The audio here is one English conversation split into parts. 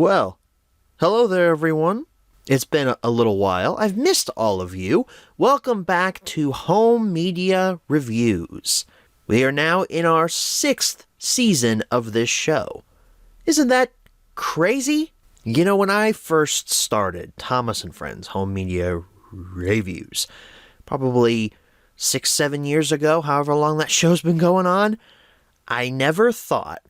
Well, hello there, everyone. It's been a little while. I've missed all of you. Welcome back to Home Media Reviews. We are now in our 6th season of this show. Isn't that crazy? You know, when I first started Thomas & Friends Home Media Reviews, probably 6-7 years ago, however long that show's been going on, I never thought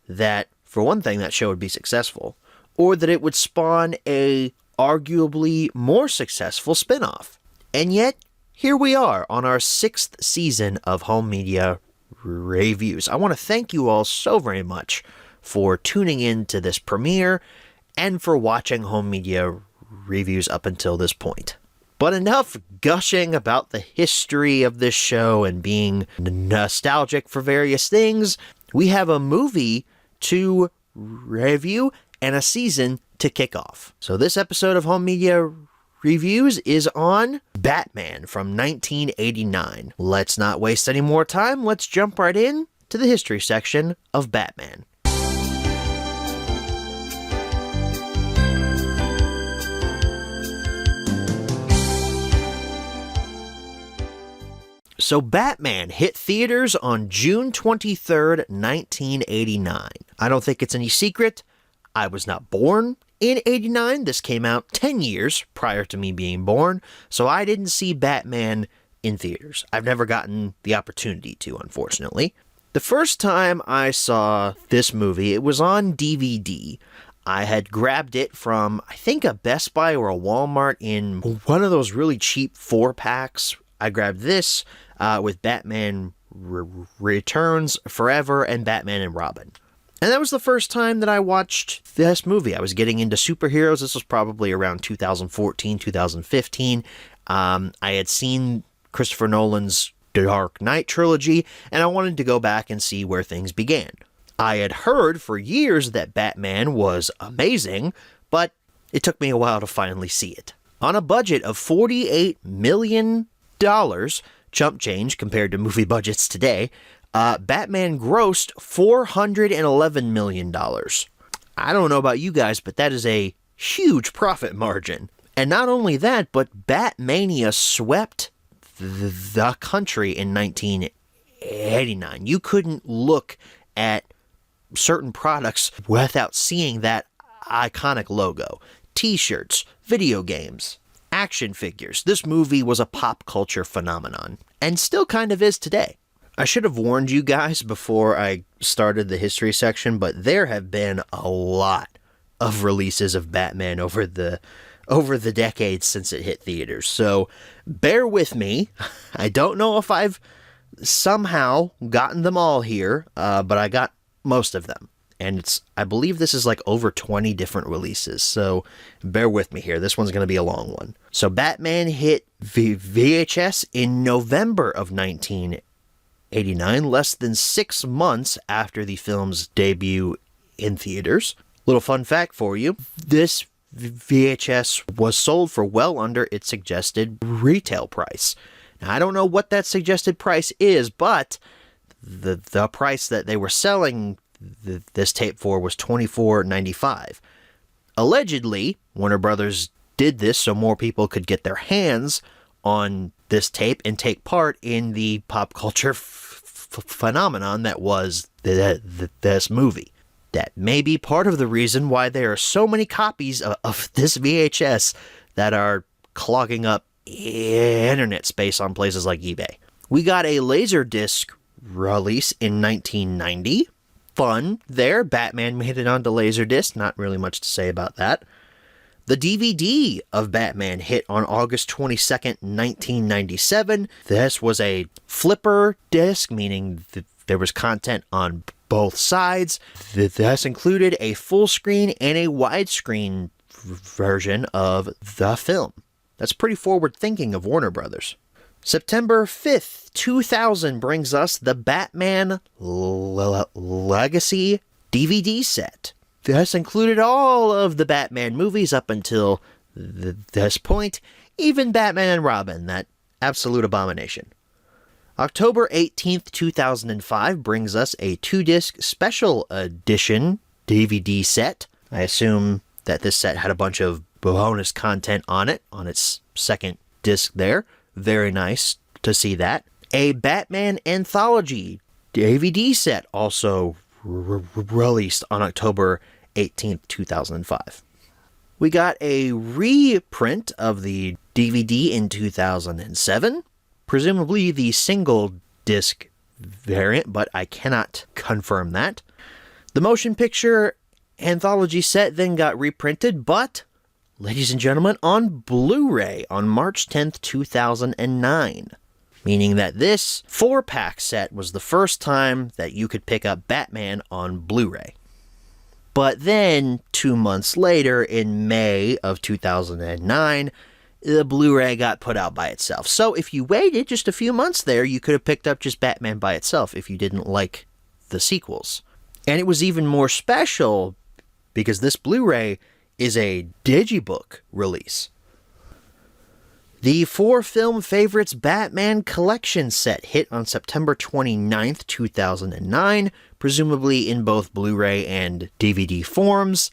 that, for one thing, that show would be successful, or that it would spawn a arguably more successful spin-off. And yet, here we are on our 6th season of Home Media Reviews. I want to thank you all so very much for tuning in to this premiere and for watching Home Media Reviews up until this point. But enough gushing about the history of this show and being nostalgic for various things. We have a movie to review and a season to kick off. So this episode of Home Media Reviews is on Batman from 1989. Let's not waste any more time. Let's jump right in to the history section of Batman. So Batman hit theaters on June 23rd, 1989. I don't think it's any secret, I was not born in 89. This came out 10 years prior to me being born, so I didn't see Batman in theaters. I've never gotten the opportunity to, unfortunately. The first time I saw this movie, it was on DVD. I had grabbed it from, I think, a Best Buy or a Walmart in one of those really cheap 4-packs. I grabbed this with Batman Returns Forever and Batman and Robin. And that was the first time that I watched this movie. I was getting into superheroes. This was probably around 2014, 2015. I had seen Christopher Nolan's Dark Knight trilogy, and I wanted to go back and see where things began. I had heard for years that Batman was amazing, but it took me a while to finally see it. On a budget of $48 million, chump change compared to movie budgets today, Batman grossed $411 million. I don't know about you guys, but that is a huge profit margin. And not only that, but Batmania swept the country in 1989. You couldn't look at certain products without seeing that iconic logo. T-shirts, video games, action figures. This movie was a pop culture phenomenon, and still kind of is today. I should have warned you guys before I started the history section, but there have been a lot of releases of Batman over the decades since it hit theaters. So bear with me. I don't know if I've somehow gotten them all here, but I got most of them. And I believe this is like over 20 different releases, so bear with me here. This one's going to be a long one. So Batman hit VHS in November of 1989, less than 6 months after the film's debut in theaters. Little fun fact for you, this VHS was sold for well under its suggested retail price. Now, I don't know what that suggested price is, but the price that they were selling this tape for was $24.95. Allegedly, Warner Brothers did this so more people could get their hands on this tape and take part in the pop culture phenomenon that was this movie. That may be part of the reason why there are so many copies of this VHS that are clogging up internet space on places like eBay. We got a Laserdisc release in 1990. Fun there. Batman made it onto Laserdisc. Not really much to say about that. The DVD of Batman hit on August 22nd, 1997. This was a flipper disc, meaning there was content on both sides. This included a full screen and a widescreen version of the film. That's pretty forward thinking of Warner Brothers. September 5th, 2000 brings us the Batman Legacy DVD set. This included all of the Batman movies up until this point, even Batman and Robin, that absolute abomination. October 18th, 2005 brings us a 2-disc special edition DVD set. I assume that this set had a bunch of bonus content on it, on its second disc there. Very nice to see that. A Batman anthology DVD set also released on October 18th, 2005. We got a reprint of the DVD in 2007, presumably the single disc variant, but I cannot confirm that. The motion picture anthology set then got reprinted, but, ladies and gentlemen, on Blu-ray on March 10th, 2009. Meaning that this 4-pack set was the first time that you could pick up Batman on Blu-ray. But then, 2 months later, in May of 2009, the Blu-ray got put out by itself. So if you waited just a few months there, you could have picked up just Batman by itself if you didn't like the sequels. And it was even more special because this Blu-ray is a digibook release. The 4 Film Favorites Batman Collection set hit on September 29th, 2009, presumably in both Blu-ray and DVD forms.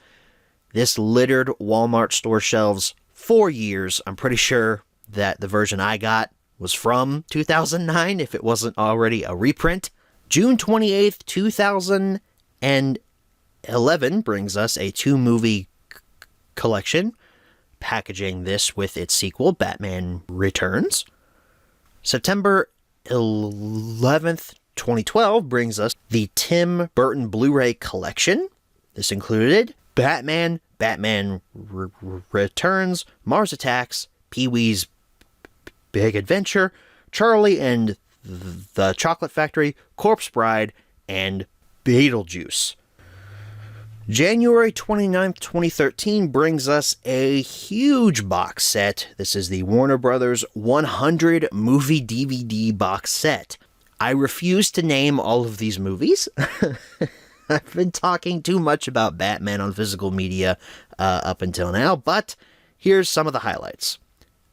This littered Walmart store shelves for years. I'm pretty sure that the version I got was from 2009, if it wasn't already a reprint. June 28th, 2011 brings us a 2-movie collection, packaging this with its sequel, Batman Returns. September 11th, 2012 brings us the Tim Burton Blu-ray collection. This included Batman, Batman Returns, Mars Attacks, Pee-wee's Big Adventure, Charlie and the Chocolate Factory, Corpse Bride, and Beetlejuice. January 29th, 2013 brings us a huge box set. This is the Warner Brothers 100 movie DVD box set. I refuse to name all of these movies. I've been talking too much about Batman on physical media up until now, but here's some of the highlights.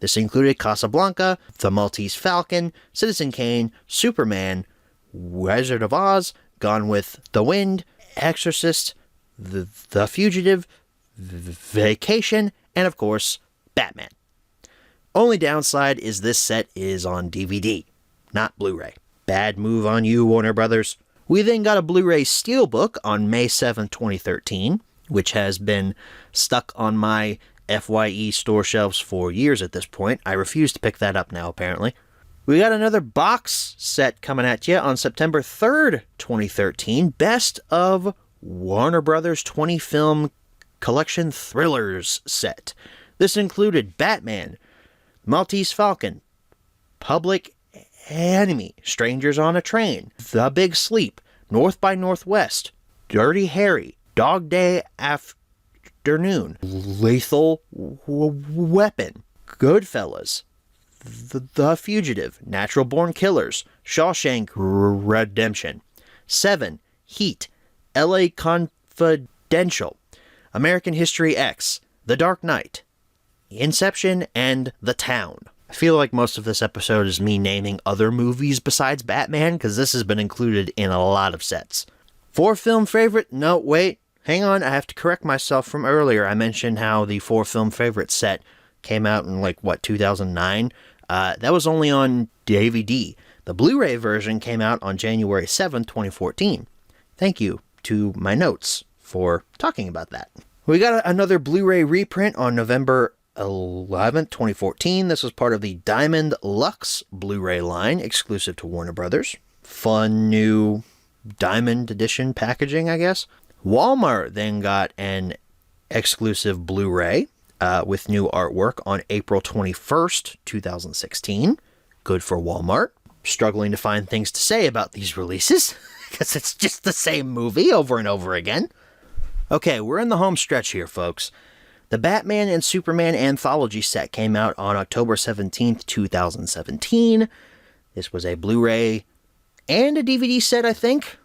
This included Casablanca, The Maltese Falcon, Citizen Kane, Superman, Wizard of Oz, Gone with the Wind, Exorcist, The Fugitive, Vacation, and of course, Batman. Only downside is this set is on DVD, not Blu-ray. Bad move on you, Warner Brothers. We then got a Blu-ray Steelbook on May 7th, 2013, which has been stuck on my FYE store shelves for years at this point. I refuse to pick that up now, apparently. We got another box set coming at you on September 3rd, 2013. Best of Warner Brothers 20 Film Collection Thrillers set. This included Batman, Maltese Falcon, Public Enemy, Strangers on a Train, The Big Sleep, North by Northwest, Dirty Harry, Dog Day Afternoon, Lethal Weapon, Goodfellas, The Fugitive, Natural Born Killers, Shawshank Redemption, 7, Heat, LA Confidential, American History X, The Dark Knight, Inception, and The Town. I feel like most of this episode is me naming other movies besides Batman, because this has been included in a lot of sets. 4 Film Favorite, no, wait, hang on, I have to correct myself from earlier. I mentioned how the 4 Film Favorite set came out in 2009? That was only on DVD. The Blu-ray version came out on January 7th, 2014. Thank you to my notes for talking about that. We got another Blu-ray reprint on November 11th, 2014. This was part of the Diamond Lux Blu-ray line, exclusive to Warner Brothers. Fun new Diamond Edition packaging, I guess. Walmart then got an exclusive Blu-ray with new artwork on April 21st, 2016. Good for Walmart. Struggling to find things to say about these releases, because it's just the same movie over and over again. Okay, we're in the home stretch here, folks. The Batman and Superman anthology set came out on October 17th, 2017. This was a Blu-ray and a DVD set, I think.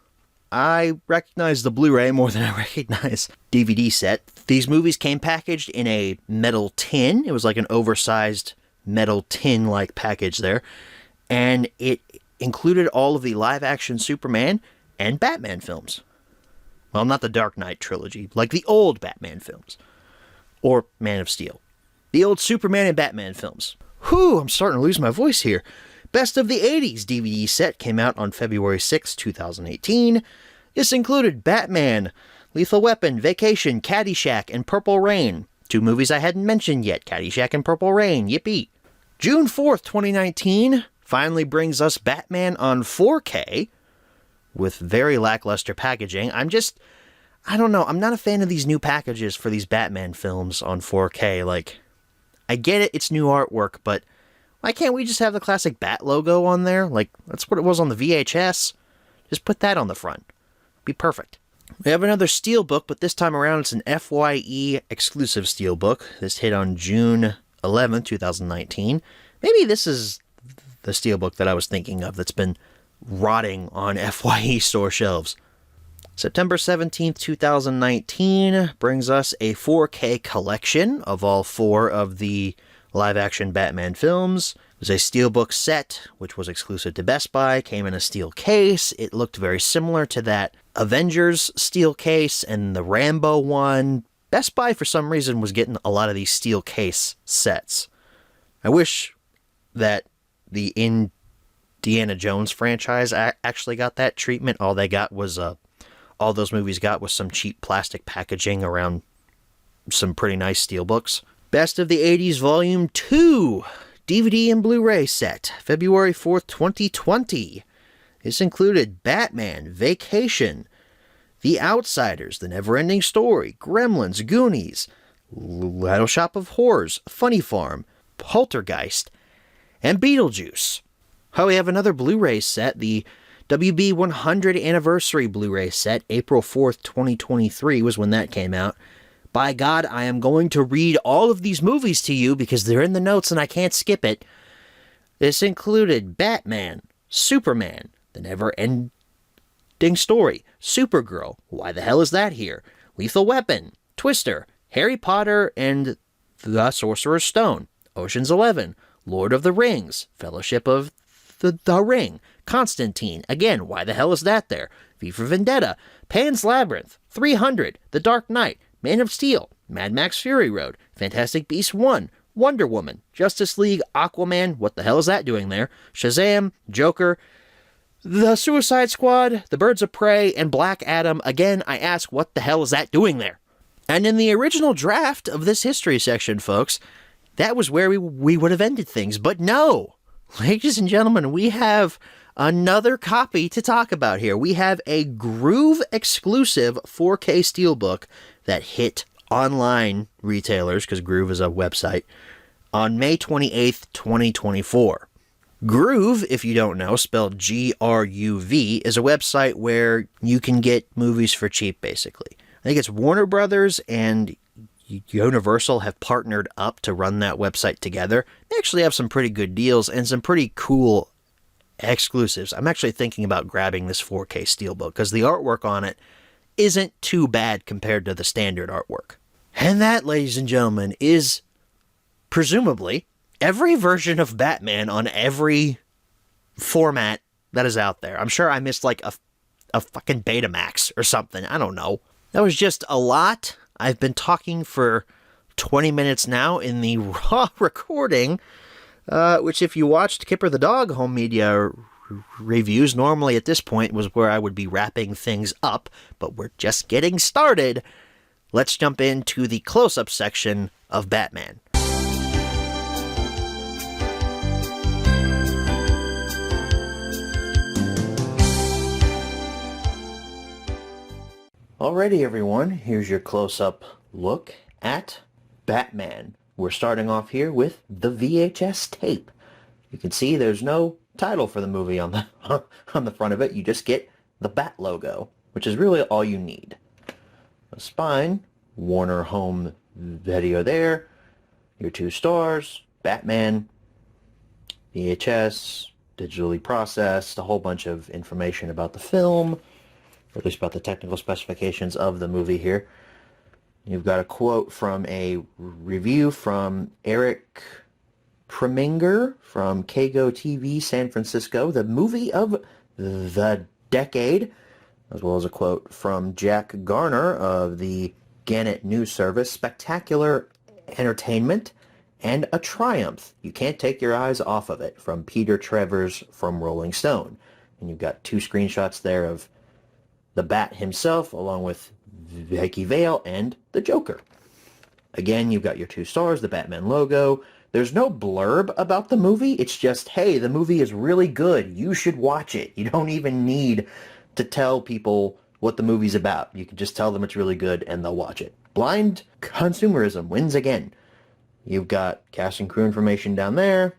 I recognize the Blu-ray more than I recognize DVD set. These movies came packaged in a metal tin. It was like an oversized metal tin-like package there. And it included all of the live-action Superman and Batman films. Well, not the Dark Knight trilogy, like the old Batman films. Or Man of Steel. The old Superman and Batman films. Whew, I'm starting to lose my voice here. Best of the 80s DVD set came out on February 6, 2018. This included Batman, Lethal Weapon, Vacation, Caddyshack, and Purple Rain. 2 movies I hadn't mentioned yet, Caddyshack and Purple Rain, yippee. June 4th, 2019 finally brings us Batman on 4K with very lackluster packaging. I don't know, I'm not a fan of these new packages for these Batman films on 4K. Like, I get it, it's new artwork, but why can't we just have the classic Bat logo on there? Like, that's what it was on the VHS. Just put that on the front. Be perfect. We have another Steelbook, but this time around it's an FYE exclusive Steelbook. This hit on June 11th, 2019. Maybe this is the Steelbook that I was thinking of that's been rotting on FYE store shelves. September 17th, 2019 brings us a 4K collection of all 4 of the live-action Batman films. It was a Steelbook set, which was exclusive to Best Buy, came in a steel case. It looked very similar to that Avengers steel case and the Rambo one. Best Buy, for some reason, was getting a lot of these steel case sets. I wish that the Indiana Jones franchise actually got that treatment. All they got was, all those movies got was some cheap plastic packaging around some pretty nice Steelbooks. Best of the 80s Volume 2 DVD and Blu-ray set, February 4th, 2020. This included Batman, Vacation, The Outsiders, The Neverending Story, Gremlins, Goonies, Little Shop of Horrors, Funny Farm, Poltergeist, and Beetlejuice. Oh, we have another Blu-ray set, the WB 100 Anniversary Blu-ray set, April 4th, 2023 was when that came out. By God, I am going to read all of these movies to you because they're in the notes and I can't skip it. This included Batman, Superman, The Never-Ending Story, Supergirl, Why the Hell Is That Here?, Lethal Weapon, Twister, Harry Potter and the Sorcerer's Stone, Ocean's 11, Lord of the Rings, Fellowship of the Ring, Constantine, again, Why the Hell Is That There?, V for Vendetta, Pan's Labyrinth, 300, The Dark Knight, Man of Steel, Mad Max Fury Road, Fantastic Beasts 1, Wonder Woman, Justice League, Aquaman, what the hell is that doing there? Shazam, Joker, The Suicide Squad, The Birds of Prey, and Black Adam. Again, I ask, what the hell is that doing there? And in the original draft of this history section, folks, that was where we would have ended things. But no, ladies and gentlemen, we have another copy to talk about here. We have a Groove exclusive 4K Steelbook that hit online retailers, because Groove is a website, on May 28th, 2024. Groove, if you don't know, spelled G-R-U-V, is a website where you can get movies for cheap, basically. I think it's Warner Brothers and Universal have partnered up to run that website together. They actually have some pretty good deals and some pretty cool exclusives. I'm actually thinking about grabbing this 4K Steelbook because the artwork on it isn't too bad compared to the standard artwork. And that, ladies and gentlemen, is presumably every version of Batman on every format that is out there. I'm sure I missed like a fucking Betamax or something. I don't know. That was just a lot. I've been talking for 20 minutes now in the raw recording, which if you watched Kipper the Dog home media reviews, normally at this point was where I would be wrapping things up, but we're just getting started. Let's jump into the close-up section of Batman. Alrighty, everyone, here's your close-up look at Batman. We're starting off here with the VHS tape. You can see there's no title for the movie on the front of it. You just get the Bat logo, which is really all you need. The spine, Warner Home Video there, your 2 stars, Batman, VHS, digitally processed, a whole bunch of information about the film, or at least about the technical specifications of the movie here. You've got a quote from a review from Eric Preminger from Kago TV San Francisco, the movie of the decade. as well as a quote from Jack Garner of the Gannett News Service, "Spectacular entertainment and a triumph. You can't take your eyes off of it," from Peter Travers from Rolling Stone. And you've got two screenshots there of the Bat himself, along with Vicky Vale and the Joker. Again, you've got your 2 stars, the Batman logo. There's no blurb about the movie. It's just, hey, the movie is really good. You should watch it. You don't even need to tell people what the movie's about. You can just tell them it's really good and they'll watch it. Blind consumerism wins again. You've got cast and crew information down there,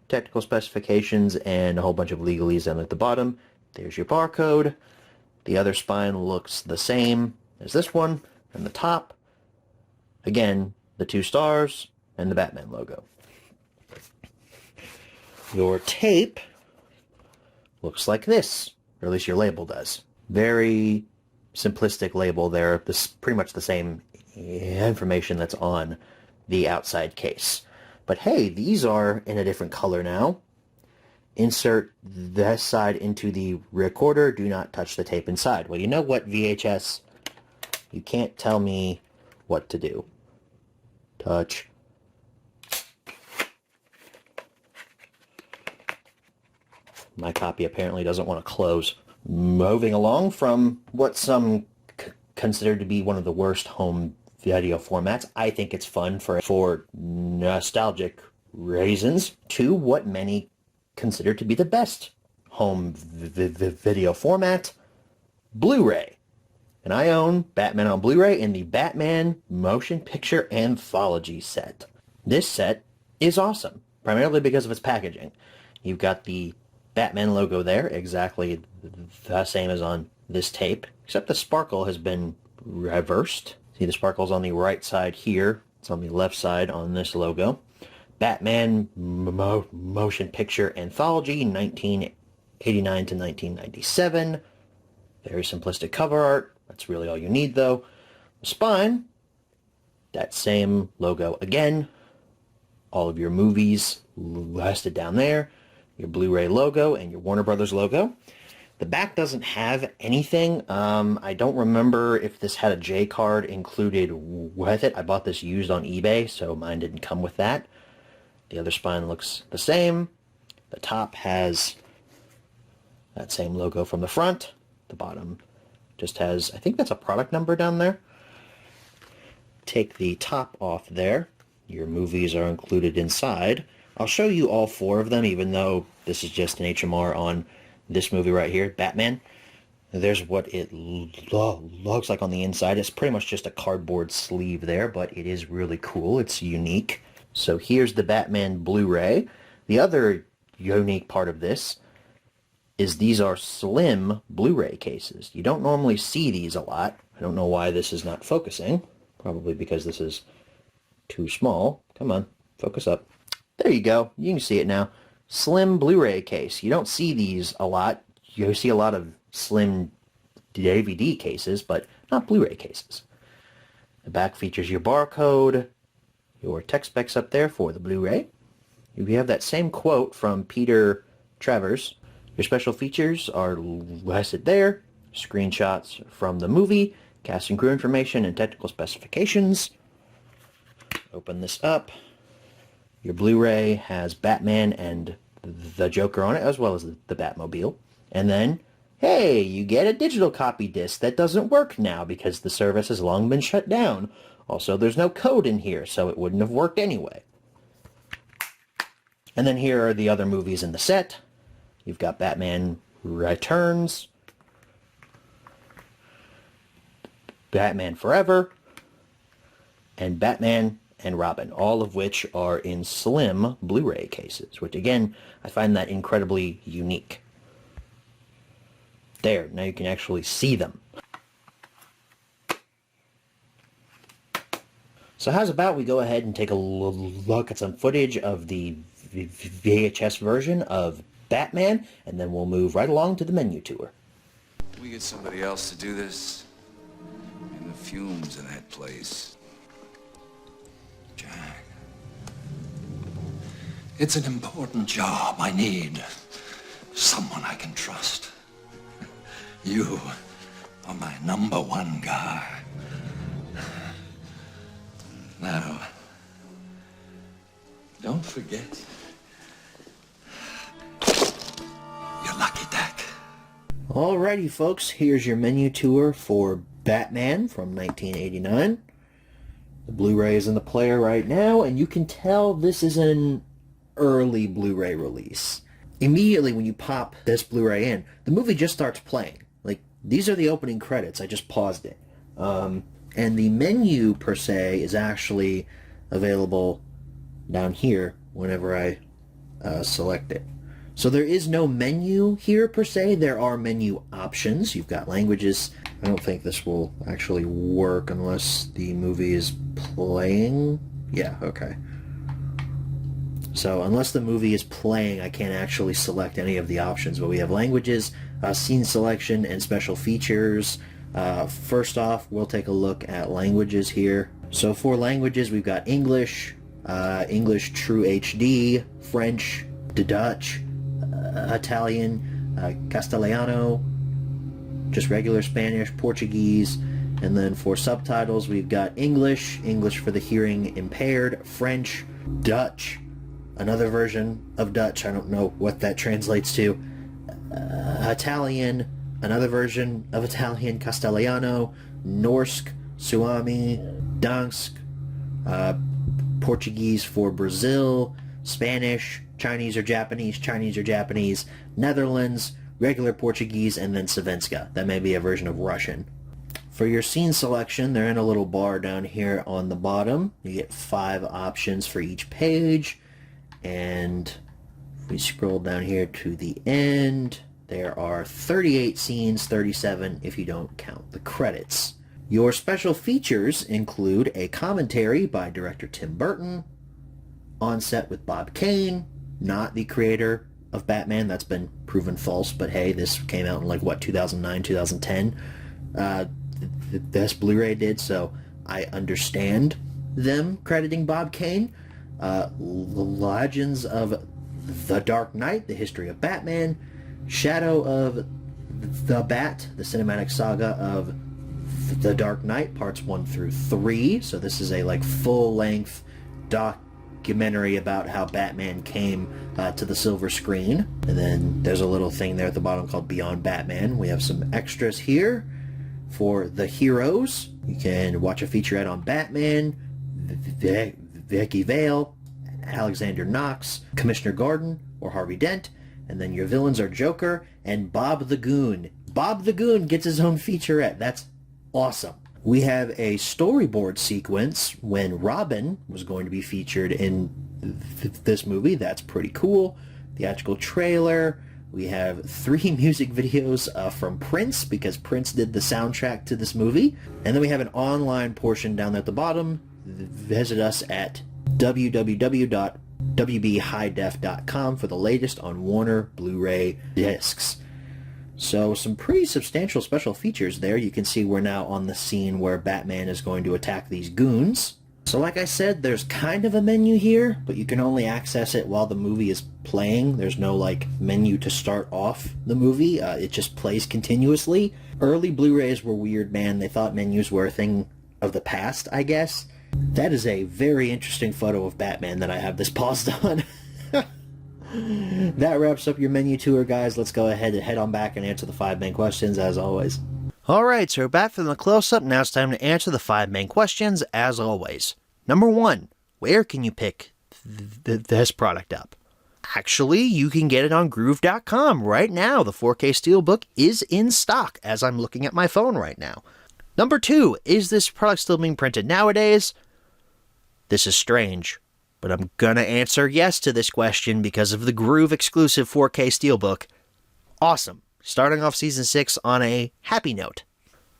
technical specifications, and a whole bunch of legalese down at the bottom. There's your barcode. The other spine looks the same as this one, and the top, again, the 2 stars and the Batman logo. Your tape looks like this, or at least your label does. Very simplistic label there. This pretty much the same information that's on the outside case. But hey, these are in a different color now. Insert this side into the recorder. Do not touch the tape inside. Well, you know what, VHS? You can't tell me what to do. Touch. My copy apparently doesn't want to close. Moving along from what some consider to be one of the worst home video formats, I think it's fun for nostalgic reasons, to what many consider to be the best home video format, Blu-ray. And I own Batman on Blu-ray in the Batman Motion Picture Anthology set. This set is awesome, primarily because of its packaging. You've got the Batman logo there, exactly the same as on this tape, except the sparkle has been reversed. See, the sparkle's on the right side here. It's on the left side on this logo. Batman Motion Picture Anthology, 1989 to 1997. Very simplistic cover art. That's really all you need, though. The spine, that same logo again. All of your movies listed down there. Your Blu-ray logo and your Warner Brothers logo. The back doesn't have anything. I don't remember if this had a J card included with it. I bought this used on eBay, so mine didn't come with that. The other spine looks the same. The top has that same logo from the front. The bottom just has, I think that's a product number down there. Take the top off there. Your movies are included inside. I'll show you all 4 of them, even though this is just an HMR on this movie right here, Batman. There's what it looks like on the inside. It's pretty much just a cardboard sleeve there, but it is really cool. It's unique. So here's the Batman Blu-ray. The other unique part of this is these are slim Blu-ray cases. You don't normally see these a lot. I don't know why this is not focusing. Probably because this is too small. Come on, focus up. There you go. You can see it now. Slim Blu-ray case. You don't see these a lot. You see a lot of slim DVD cases, but not Blu-ray cases. The back features your barcode, your tech specs up there for the Blu-ray. You have that same quote from Peter Travers. Your special features are listed there. Screenshots from the movie, cast and crew information, and technical specifications. Open this up. Your Blu-ray has Batman and the Joker on it, as well as the Batmobile. And then, hey, you get a digital copy disc that doesn't work now because the service has long been shut down. Also, there's no code in here, so it wouldn't have worked anyway. And then here are the other movies in the set. You've got Batman Returns, Batman Forever, and Batman and Robin, all of which are in slim Blu-ray cases, which again, I find that incredibly unique. There, now you can actually see them. So how's about we go ahead and take a look at some footage of the VHS version of Batman, and then we'll move right along to the menu tour. We get somebody else to do this, and the fumes in that place. Jack, it's an important job. I need someone I can trust. You for my #1 guy. Now, don't forget your lucky deck. Alrighty, folks, here's your menu tour for Batman from 1989. The Blu-ray is in the player right now, and you can tell this is an early Blu-ray release. Immediately when you pop this Blu-ray in, the movie just starts playing. Like, these are the opening credits. I just paused it. And the menu, per se, is actually available down here whenever I select it. So there is no menu here, per se. There are menu options. You've got languages. I don't think this will actually work unless the movie is playing. Yeah, okay. So unless the movie is playing, I can't actually select any of the options. But we have languages, scene selection, and special features. First off, we'll take a look at languages here. So for languages, we've got English, English True HD, French, Dutch, Italian, Castellano, just regular Spanish, Portuguese, and then for subtitles, we've got English, English for the hearing impaired, French, Dutch, another version of Dutch, I don't know what that translates to, Italian, another version of Italian, Castellano, Norsk, Suomi, Dansk, Portuguese for Brazil, Spanish, Chinese or Japanese, Netherlands, regular Portuguese, and then Svenska. That may be a version of Russian. For your scene selection, they're in a little bar down here on the bottom. You get 5 options for each page, and if we scroll down here to the end, there are 38 scenes, 37 if you don't count the credits. Your special features include a commentary by director Tim Burton, on set with Bob Kane, not the creator of Batman. That's been proven false, but hey, this came out in like, what, 2009, 2010? This Blu-ray did, so I understand them crediting Bob Kane. Legends of The Dark Knight, The History of Batman, Shadow of the Bat, the cinematic saga of The Dark Knight, parts 1 through 3. So this is a like full-length documentary about how Batman came to the silver screen. And then there's a little thing there at the bottom called Beyond Batman. We have some extras here for the heroes. You can watch a featurette on Batman, Vicky Vale, Alexander Knox, Commissioner Gordon, or Harvey Dent. And then your villains are Joker and Bob the Goon. Bob the Goon gets his own featurette. That's awesome. We have a storyboard sequence when Robin was going to be featured in this movie. That's pretty cool. Theatrical trailer. We have 3 music videos from Prince, because Prince did the soundtrack to this movie. And then we have an online portion down there at the bottom. Visit us at www.wbhighdef.com for the latest on Warner Blu-ray discs. So some pretty substantial special features there. You can see we're now on the scene where Batman is going to attack these goons. So like I said, there's kind of a menu here, but you can only access it while the movie is playing. There's no like menu to start off the movie. It just plays continuously. Early Blu-rays were weird, man. They thought menus were a thing of the past, I guess. That is a very interesting photo of Batman that I have this paused on. That wraps up your menu tour, guys. Let's go ahead and head on back and answer the 5 main questions, as always. Alright, so we're back from the close-up. Now it's time to answer the 5 main questions, as always. Number 1, where can you pick this product up? Actually, you can get it on Groove.com right now. The 4K Steelbook is in stock, as I'm looking at my phone right now. Number 2, is this product still being printed nowadays? This is strange, but I'm gonna answer yes to this question because of the Groove exclusive 4K Steelbook. Awesome. Starting off Season 6 on a happy note.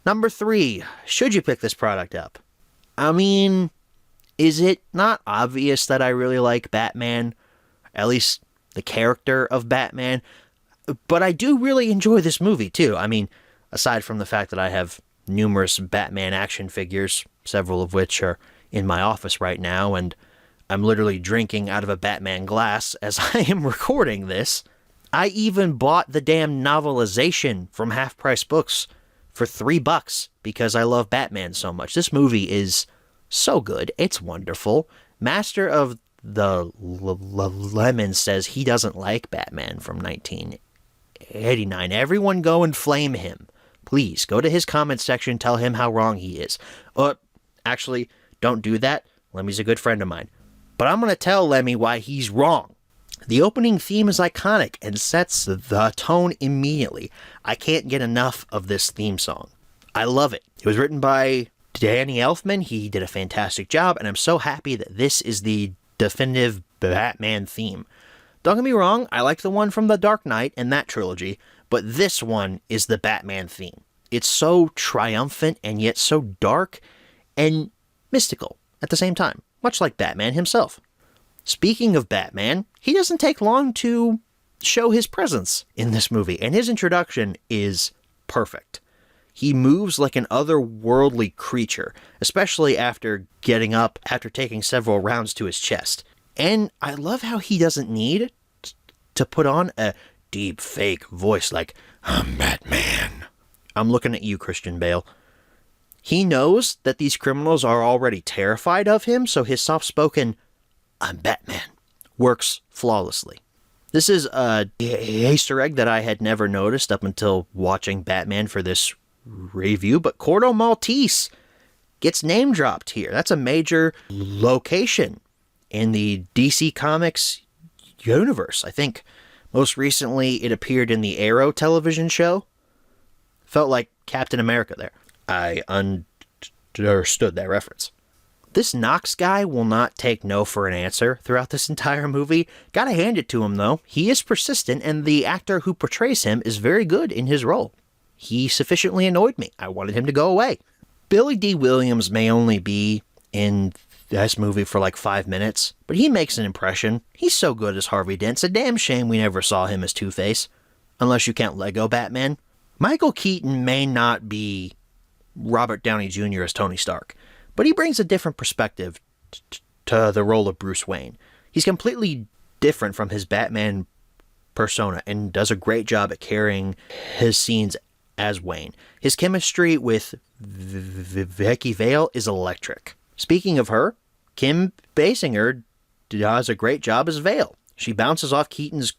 Number 3, should you pick this product up? I mean, is it not obvious that I really like Batman? At least the character of Batman. But I do really enjoy this movie too. I mean, aside from the fact that I have numerous Batman action figures, several of which are in my office right now, and I'm literally drinking out of a Batman glass as I am recording this. I even bought the damn novelization from Half Price Books for $3 because I love Batman so much. This movie is so good. It's wonderful. Master of the Lemon says he doesn't like Batman from 1989. Everyone go and flame him. Please, go to his comment section, tell him how wrong he is. Actually, don't do that. Lemmy's a good friend of mine. But I'm going to tell Lemmy why he's wrong. The opening theme is iconic and sets the tone immediately. I can't get enough of this theme song. I love it. It was written by Danny Elfman. He did a fantastic job, and I'm so happy that this is the definitive Batman theme. Don't get me wrong, I like the one from The Dark Knight and that trilogy, but this one is the Batman theme. It's so triumphant and yet so dark and mystical at the same time, much like Batman himself. Speaking of Batman, he doesn't take long to show his presence in this movie, and his introduction is perfect. He moves like an otherworldly creature, especially after getting up after taking several rounds to his chest. And I love how he doesn't need to put on a deep fake voice like, "I'm Batman." I'm looking at you, Christian Bale. He knows that these criminals are already terrified of him, so his soft-spoken, "I'm Batman," works flawlessly. This is a Easter egg that I had never noticed up until watching Batman for this review, but Corto Maltese gets name dropped here. That's a major location in the DC Comics universe. I think most recently it appeared in the Arrow television show. Felt like Captain America there. I understood that reference. This Knox guy will not take no for an answer throughout this entire movie. Gotta hand it to him, though. He is persistent, and the actor who portrays him is very good in his role. He sufficiently annoyed me. I wanted him to go away. Billy D. Williams may only be in this movie for like 5 minutes, but he makes an impression. He's so good as Harvey Dent. It's a damn shame we never saw him as Two-Face, unless you count Lego Batman. Michael Keaton may not be Robert Downey Jr. as Tony Stark, but he brings a different perspective to the role of Bruce Wayne. He's completely different from his Batman persona and does a great job at carrying his scenes as Wayne. His chemistry with Vicky Vale is electric. Speaking of her, Kim Basinger does a great job as Vale. She bounces off Keaton's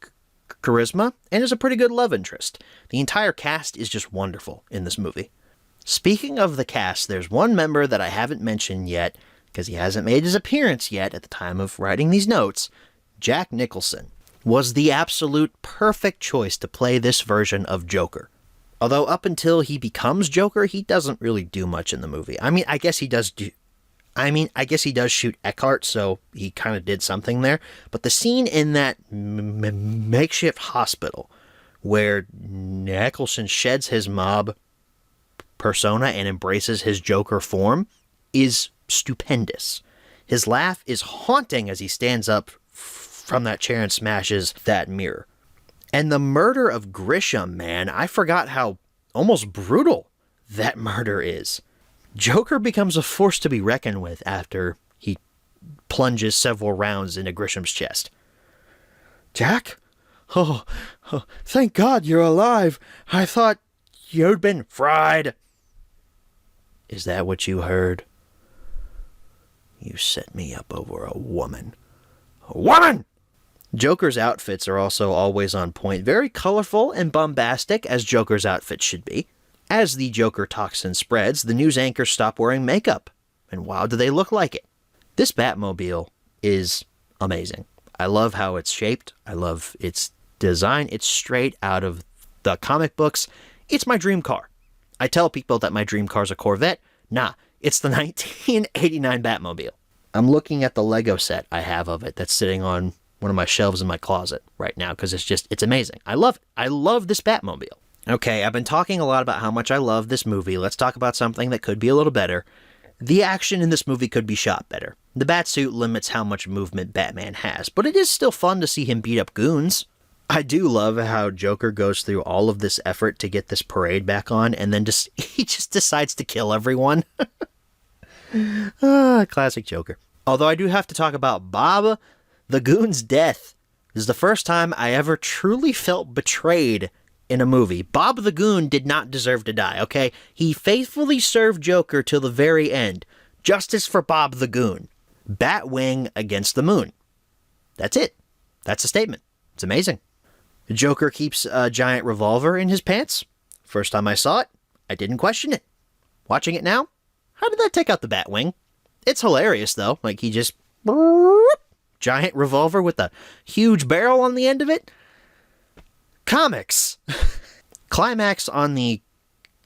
charisma and is a pretty good love interest. The entire cast is just wonderful in this movie. Speaking of the cast, there's one member that I haven't mentioned yet, because he hasn't made his appearance yet at the time of writing these notes. Jack Nicholson was the absolute perfect choice to play this version of Joker. Although up until he becomes Joker, he doesn't really do much in the movie. I guess he does shoot Eckhart, so he kind of did something there. But the scene in that makeshift hospital where Nicholson sheds his mob persona and embraces his Joker form is stupendous. His laugh is haunting as he stands up from that chair and smashes that mirror. And the murder of Grisham, man, I forgot how almost brutal that murder is. Joker becomes a force to be reckoned with after he plunges several rounds into Grisham's chest. "Jack? Oh, thank God you're alive. I thought you'd been fried." "Is that what you heard? You set me up over a woman." "A woman!" Joker's outfits are also always on point, very colorful and bombastic, as Joker's outfits should be. As the Joker toxin spreads, the news anchors stop wearing makeup, and wow, do they look like it. This Batmobile is amazing. I love how it's shaped. I love its design. It's straight out of the comic books. It's my dream car. I tell people that my dream car is a Corvette. Nah, it's the 1989 Batmobile. I'm looking at the Lego set I have of it that's sitting on one of my shelves in my closet right now because it's amazing. I love it. I love this Batmobile. Okay, I've been talking a lot about how much I love this movie. Let's talk about something that could be a little better. The action in this movie could be shot better. The Batsuit limits how much movement Batman has, but it is still fun to see him beat up goons. I do love how Joker goes through all of this effort to get this parade back on, and then he just decides to kill everyone. Classic Joker. Although I do have to talk about Bob the Goon's death. This is the first time I ever truly felt betrayed in a movie. Bob the Goon did not deserve to die, okay? He faithfully served Joker till the very end. Justice for Bob the Goon. Batwing against the moon. That's it. That's a statement. It's amazing. The Joker keeps a giant revolver in his pants. First time I saw it, I didn't question it. Watching it now, how did that take out the Batwing? It's hilarious, though. Like, he just... giant revolver with a huge barrel on the end of it. Comics. Climax on the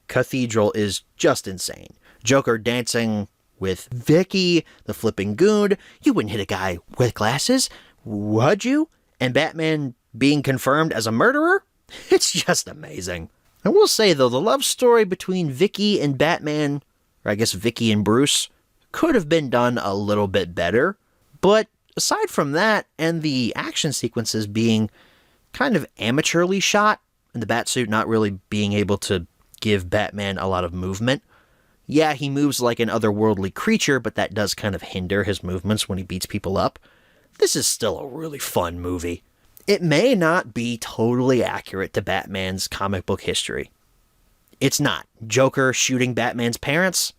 cathedral is just insane. Joker dancing with Vicky, the flipping goon. You wouldn't hit a guy with glasses, would you? And Batman being confirmed as a murderer? It's just amazing. I will say, though, the love story between Vicky and Batman, or I guess Vicky and Bruce, could have been done a little bit better. But aside from that, and the action sequences being kind of amateurly shot, and the Batsuit not really being able to give Batman a lot of movement. Yeah, he moves like an otherworldly creature, but that does kind of hinder his movements when he beats people up. This is still a really fun movie. It may not be totally accurate to Batman's comic book history. It's not. Joker shooting Batman's parents,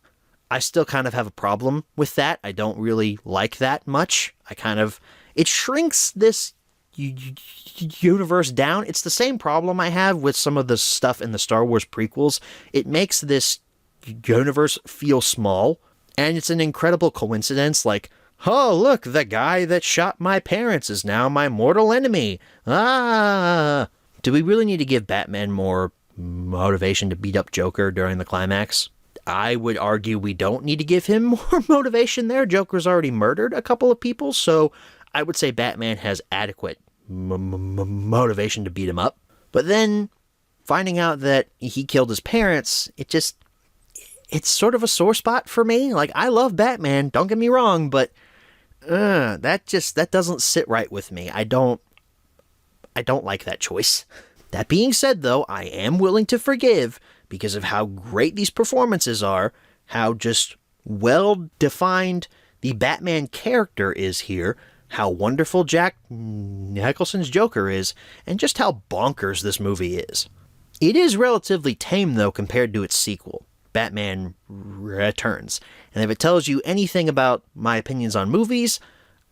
I still kind of have a problem with that. I don't really like that much. It shrinks this universe down. It's the same problem I have with some of the stuff in the Star Wars prequels. It makes this universe feel small, and it's an incredible coincidence, like, oh, look, the guy that shot my parents is now my mortal enemy. Ah! Do we really need to give Batman more motivation to beat up Joker during the climax? I would argue we don't need to give him more motivation there. Joker's already murdered a couple of people, so I would say Batman has adequate motivation to beat him up. But then, finding out that he killed his parents, it's sort of a sore spot for me. Like, I love Batman, don't get me wrong, but that doesn't sit right with me. I don't like that choice. That being said, though, I am willing to forgive because of how great these performances are, how just well-defined the Batman character is here, how wonderful Jack Nicholson's Joker is, and just how bonkers this movie is. It is relatively tame, though, compared to its sequel, Batman Returns. And if it tells you anything about my opinions on movies,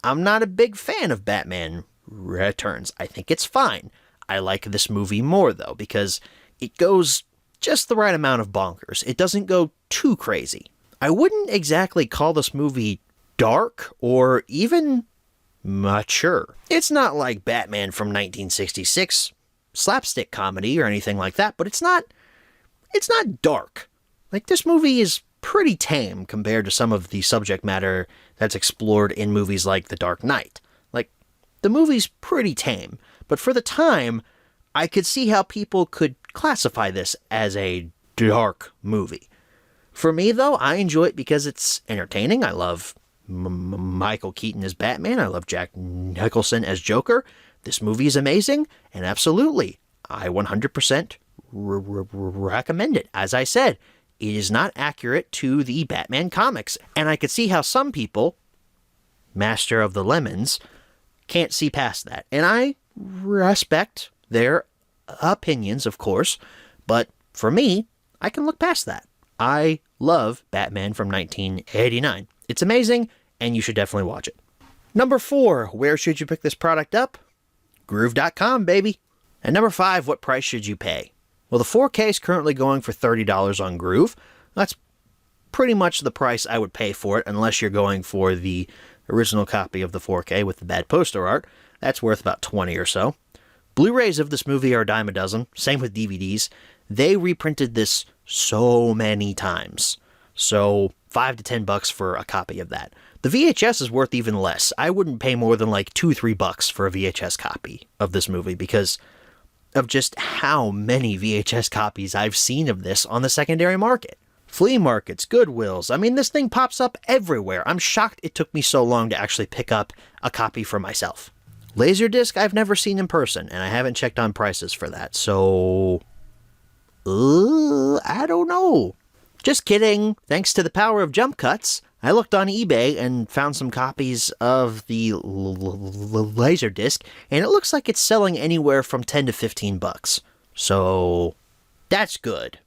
I'm not a big fan of Batman Returns. I think it's fine. I like this movie more, though, because it goes just the right amount of bonkers. It doesn't go too crazy. I wouldn't exactly call this movie dark or even mature. It's not like Batman from 1966, slapstick comedy or anything like that, but it's not dark. Like, this movie is pretty tame compared to some of the subject matter that's explored in movies like The Dark Knight. Like, the movie's pretty tame, but for the time, I could see how people could classify this as a dark movie. For me, though, I enjoy it because it's entertaining. I love Michael Keaton as Batman. I love Jack Nicholson as Joker. This movie is amazing, and absolutely, I 100% recommend it. As I said, it is not accurate to the Batman comics, and I could see how some people, Master of the Lemons, can't see past that. And I respect their opinions, of course, but for me, I can look past that. I love Batman from 1989. It's amazing, and you should definitely watch it. Number 4, where should you pick this product up? Groove.com, baby. And number 5, what price should you pay? Well, the 4K is currently going for $30 on Groove. That's pretty much the price I would pay for it, unless you're going for the original copy of the 4K with the bad poster art. That's worth about $20 or so. Blu-rays of this movie are a dime a dozen. Same with DVDs. They reprinted this so many times. So $5 to $10 for a copy of that. The VHS is worth even less. I wouldn't pay more than like $2-3 for a VHS copy of this movie because of just how many VHS copies I've seen of this on the secondary market. Flea markets, Goodwills. I mean, this thing pops up everywhere. I'm shocked it took me so long to actually pick up a copy for myself. Laserdisc I've never seen in person, and I haven't checked on prices for that, so I don't know. Just kidding. Thanks to the power of jump cuts, I looked on eBay and found some copies of the Laserdisc, and it looks like it's selling anywhere from $10 to $15. So that's good.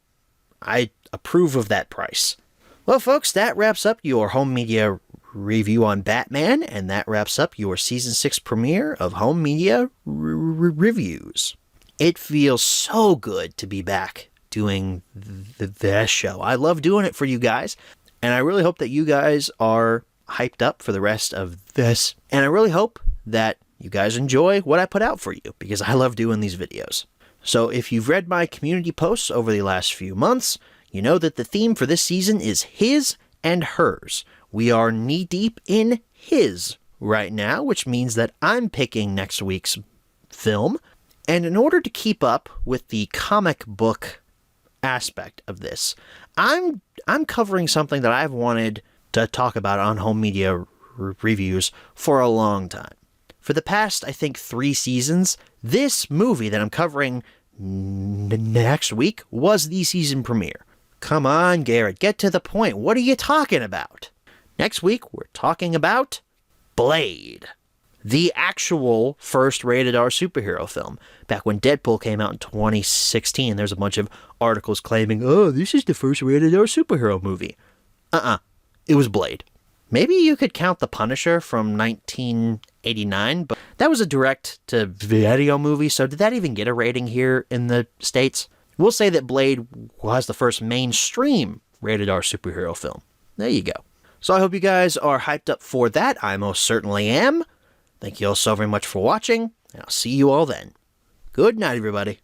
I approve of that price. Well, folks, that wraps up your home media review on Batman, and that wraps up your Season 6 premiere of Home Media Reviews. It feels so good to be back doing this show. I love doing it for you guys, and I really hope that you guys are hyped up for the rest of this. And I really hope that you guys enjoy what I put out for you, because I love doing these videos. So if you've read my community posts over the last few months, you know that the theme for this season is his and hers. We are knee-deep in his right now, which means that I'm picking next week's film. And in order to keep up with the comic book aspect of this, I'm covering something that I've wanted to talk about on home media reviews for a long time. For the past, I think, 3 seasons, this movie that I'm covering next week was the season premiere. Come on, Garrett, get to the point. What are you talking about? Next week, we're talking about Blade, the actual first rated R superhero film. Back when Deadpool came out in 2016, there's a bunch of articles claiming, oh, this is the first rated R superhero movie. It was Blade. Maybe you could count The Punisher from 1989, but that was a direct-to-video movie, so did that even get a rating here in the States? We'll say that Blade was the first mainstream rated R superhero film. There you go. So I hope you guys are hyped up for that. I most certainly am. Thank you all so very much for watching, and I'll see you all then. Good night, everybody.